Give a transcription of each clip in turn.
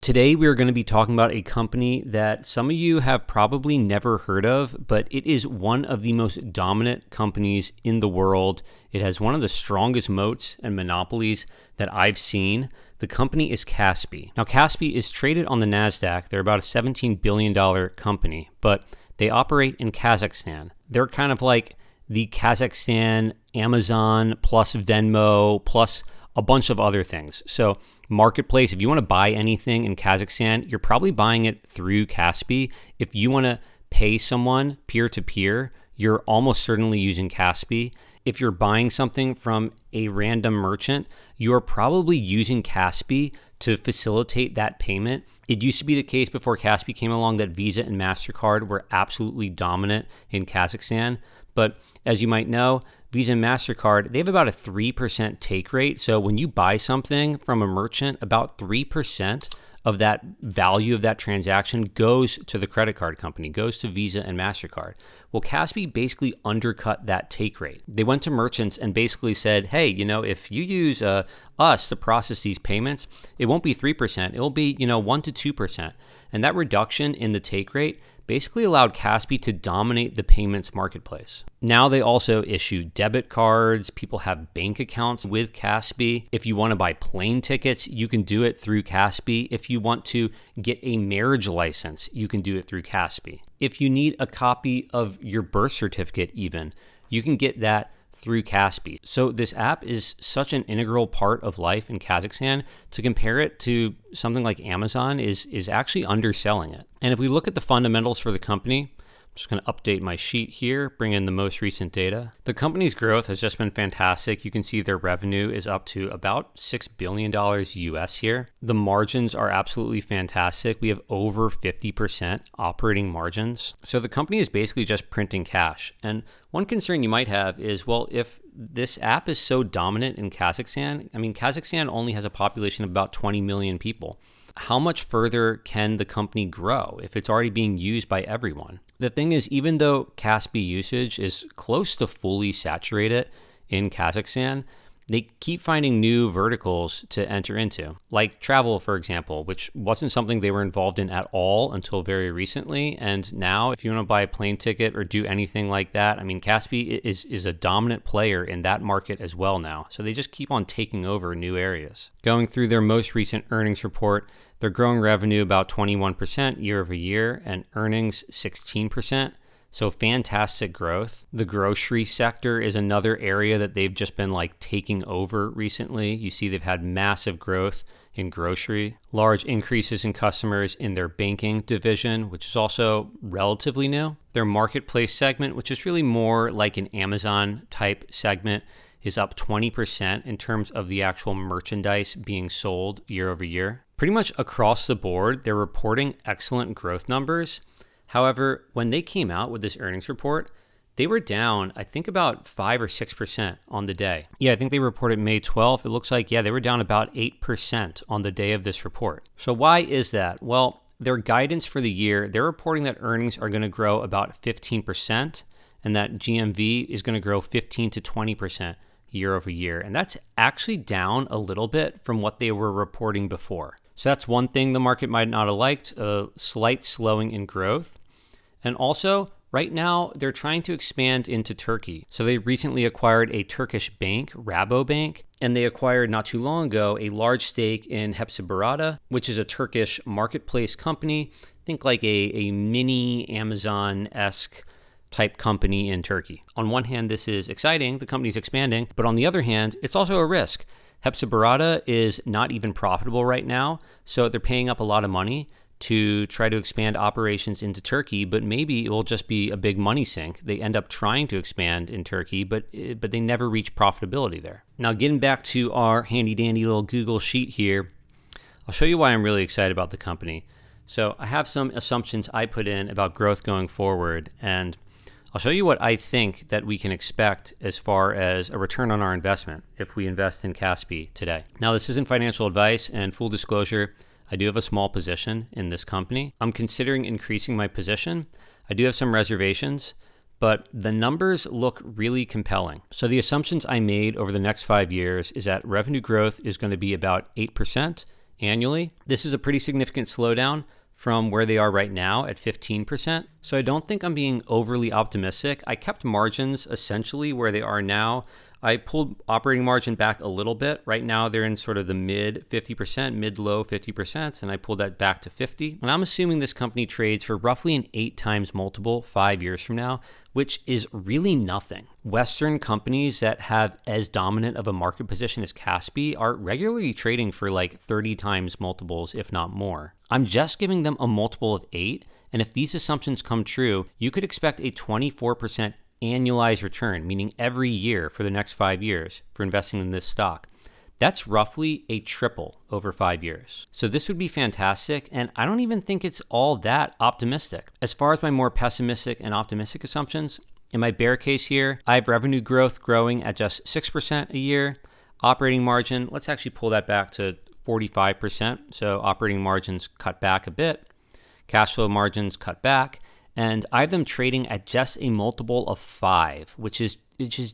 Today, we are going to be talking about a company that some of you have probably never heard of, but it is one of the most dominant companies in the world. It has one of the strongest moats and monopolies that I've seen. The company is Kaspi. Now, Kaspi is traded on the NASDAQ. They're about a $17 billion company, but they operate in Kazakhstan. They're kind of like the Kazakhstan Amazon plus Venmo plus a bunch of other things. So marketplace, if you want to buy anything in Kazakhstan, you're probably buying it through Kaspi. If you want to pay someone peer-to-peer, you're almost certainly using Kaspi. If you're buying something from a random merchant, you're probably using Kaspi to facilitate that payment. It used to be the case before Kaspi came along that Visa and MasterCard were absolutely dominant in Kazakhstan. But as you might know, Visa and MasterCard, they have about a 3% take rate. So when you buy something from a merchant, about 3% of that value of that transaction goes to the credit card company, goes to Visa and MasterCard. Well, Kaspi basically undercut that take rate. They went to merchants and basically said, hey, if you use us to process these payments, it won't be 3%, it'll be 1 to 2%. And that reduction in the take rate basically allowed Kaspi to dominate the payments marketplace. Now they also issue debit cards. People have bank accounts with Kaspi. If you want to buy plane tickets, you can do it through Kaspi. If you want to get a marriage license, you can do it through Kaspi. If you need a copy of your birth certificate even, you can get that through Kaspi. So this app is such an integral part of life in Kazakhstan. To compare it to something like Amazon is actually underselling it. And if we look at the fundamentals for the company, I'm just going to update my sheet here, bring in the most recent data. The company's growth has just been fantastic. You can see their revenue is up to about $6 billion US here. The margins are absolutely fantastic. We have over 50% operating margins. So the company is basically just printing cash. And one concern you might have is, well, if this app is so dominant in Kazakhstan, Kazakhstan only has a population of about 20 million people. How much further can the company grow if it's already being used by everyone? The thing is, even though Kaspi usage is close to fully saturated in Kazakhstan, they keep finding new verticals to enter into, like travel, for example, which wasn't something they were involved in at all until very recently. And now, if you want to buy a plane ticket or do anything like that, Kaspi is a dominant player in that market as well now. So they just keep on taking over new areas. Going through their most recent earnings report, they're growing revenue about 21% year over year and earnings 16%. So fantastic growth. The grocery sector is another area that they've just been taking over recently. You see they've had massive growth in grocery, large increases in customers in their banking division, which is also relatively new. Their marketplace segment, which is really more like an Amazon type segment, is up 20% in terms of the actual merchandise being sold year over year. Pretty much across the board, they're reporting excellent growth numbers. However, when they came out with this earnings report, they were down, I think, about 5 or 6% on the day. Yeah, I think they reported May 12th. It looks like, they were down about 8% on the day of this report. So why is that? Well, their guidance for the year, they're reporting that earnings are going to grow about 15% and that GMV is going to grow 15 to 20% year over year. And that's actually down a little bit from what they were reporting before. So that's one thing the market might not have liked, a slight slowing in growth. And also, right now, they're trying to expand into Turkey. So they recently acquired a Turkish bank, Rabobank, and they acquired not too long ago a large stake in Hepsiburada, which is a Turkish marketplace company. Think like a mini Amazon-esque type company in Turkey. On one hand, this is exciting, the company's expanding, but on the other hand, it's also a risk. Hepsiburada is not even profitable right now, so they're paying up a lot of money to try to expand operations into Turkey, but maybe it will just be a big money sink. They end up trying to expand in Turkey, but they never reach profitability there. Now, getting back to our handy-dandy little Google sheet here, I'll show you why I'm really excited about the company. So I have some assumptions I put in about growth going forward, and I'll show you what I think that we can expect as far as a return on our investment if we invest in Kaspi today. Now, this isn't financial advice, and full disclosure, I do have a small position in this company. I'm considering increasing my position. I do have some reservations, but the numbers look really compelling. So the assumptions I made over the next 5 years is that revenue growth is going to be about 8%, annually. This is a pretty significant slowdown from where they are right now at 15%. So I don't think I'm being overly optimistic. I kept margins essentially where they are now. I pulled operating margin back a little bit. Right now, they're in sort of the mid 50%, mid-low 50%, and I pulled that back to 50. And I'm assuming this company trades for roughly an 8 times multiple 5 years from now, which is really nothing. Western companies that have as dominant of a market position as Kaspi are regularly trading for like 30 times multiples, if not more. I'm just giving them a multiple of 8, and if these assumptions come true, you could expect a 24% annualized return, meaning every year for the next 5 years for investing in this stock. That's roughly a triple over 5 years. So this would be fantastic, and I don't even think it's all that optimistic. As far as my more pessimistic and optimistic assumptions, in my bear case here, I have revenue growth growing at just 6% a year. Operating margin, let's actually pull that back to 45%. So operating margins cut back a bit. Cash flow margins cut back. And I have them trading at just a multiple of 5, which is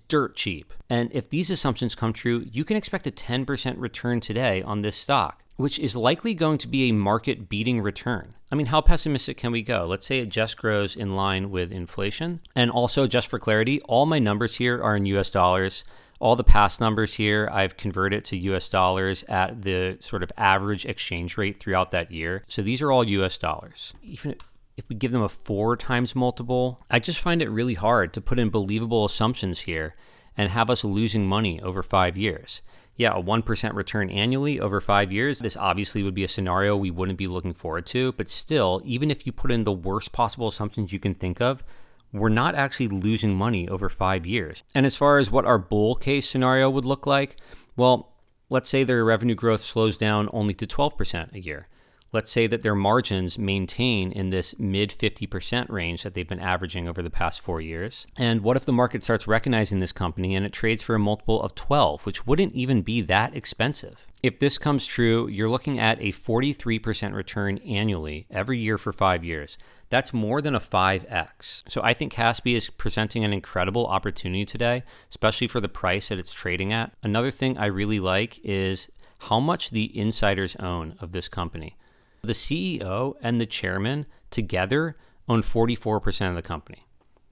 dirt cheap. And if these assumptions come true, you can expect a 10% return today on this stock, which is likely going to be a market-beating return. I mean, how pessimistic can we go? Let's say it just grows in line with inflation. And also, just for clarity, all my numbers here are in US dollars. All the past numbers here, I've converted to US dollars at the sort of average exchange rate throughout that year. So these are all US dollars. Even if we give them a 4 times multiple, I just find it really hard to put in believable assumptions here and have us losing money over 5 years. Yeah, a 1% return annually over 5 years, this obviously would be a scenario we wouldn't be looking forward to, but still, even if you put in the worst possible assumptions you can think of, we're not actually losing money over 5 years. And as far as what our bull case scenario would look like, well, let's say their revenue growth slows down only to 12% a year. Let's say that their margins maintain in this mid 50% range that they've been averaging over the past 4 years. And what if the market starts recognizing this company and it trades for a multiple of 12, which wouldn't even be that expensive? If this comes true, you're looking at a 43% return annually every year for 5 years. That's more than a 5x. So I think Kaspi is presenting an incredible opportunity today, especially for the price that it's trading at. Another thing I really like is how much the insiders own of this company. The CEO and the chairman together own 44% of the company.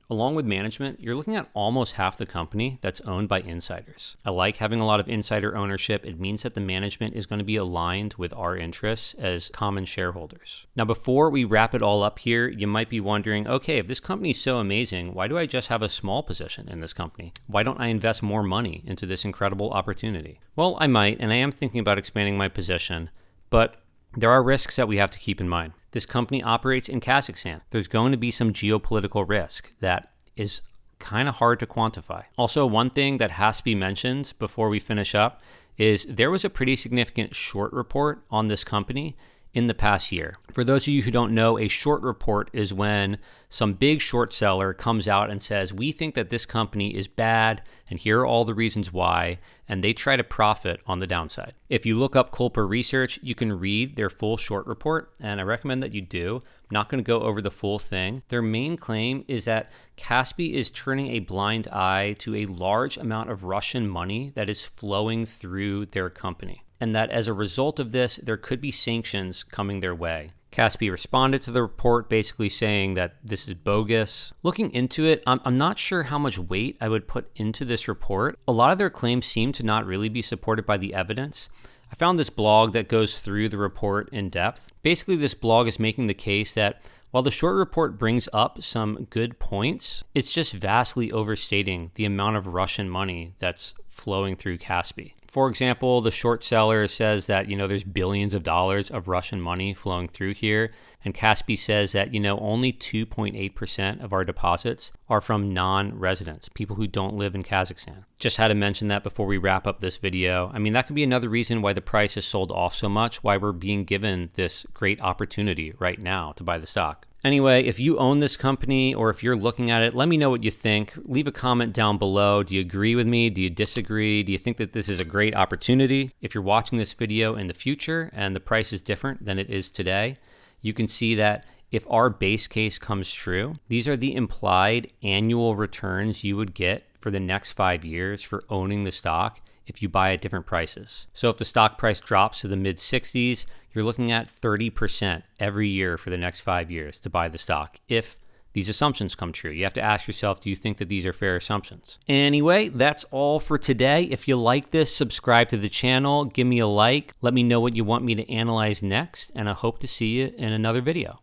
Along with management, you're looking at almost half the company that's owned by insiders. I like having a lot of insider ownership. It means that the management is going to be aligned with our interests as common shareholders. Now, before we wrap it all up here, you might be wondering, okay, if this company is so amazing, why do I just have a small position in this company? Why don't I invest more money into this incredible opportunity? Well, I might, and I am thinking about expanding my position, but there are risks that we have to keep in mind. This company operates in Kazakhstan. There's going to be some geopolitical risk that is kind of hard to quantify. Also, one thing that has to be mentioned before we finish up is there was a pretty significant short report on this company in the past year. For those of you who don't know, a short report is when some big short seller comes out and says, we think that this company is bad, and here are all the reasons why, and they try to profit on the downside. If you look up Culper Research, you can read their full short report, and I recommend that you do. I'm not going to go over the full thing. Their main claim is that Kaspi is turning a blind eye to a large amount of Russian money that is flowing through their company, and that as a result of this, there could be sanctions coming their way. Kaspi responded to the report basically saying that this is bogus. Looking into it, I'm not sure how much weight I would put into this report. A lot of their claims seem to not really be supported by the evidence. I found this blog that goes through the report in depth. Basically, this blog is making the case that while the short report brings up some good points, it's just vastly overstating the amount of Russian money that's flowing through Kaspi. For example, the short seller says that, there's billions of dollars of Russian money flowing through here. And Kaspi says that, only 2.8% of our deposits are from non-residents, people who don't live in Kazakhstan. Just had to mention that before we wrap up this video. I mean, that could be another reason why the price has sold off so much, why we're being given this great opportunity right now to buy the stock. Anyway, if you own this company or if you're looking at it, let me know what you think. Leave a comment down below. Do you agree with me? Do you disagree? Do you think that this is a great opportunity? If you're watching this video in the future and the price is different than it is today, you can see that if our base case comes true, these are the implied annual returns you would get for the next 5 years for owning the stock if you buy at different prices. So if the stock price drops to the mid 60s, you're looking at 30% every year for the next 5 years to buy the stock if these assumptions come true. You have to ask yourself, do you think that these are fair assumptions? Anyway, that's all for today. If you like this, subscribe to the channel, give me a like, let me know what you want me to analyze next, and I hope to see you in another video.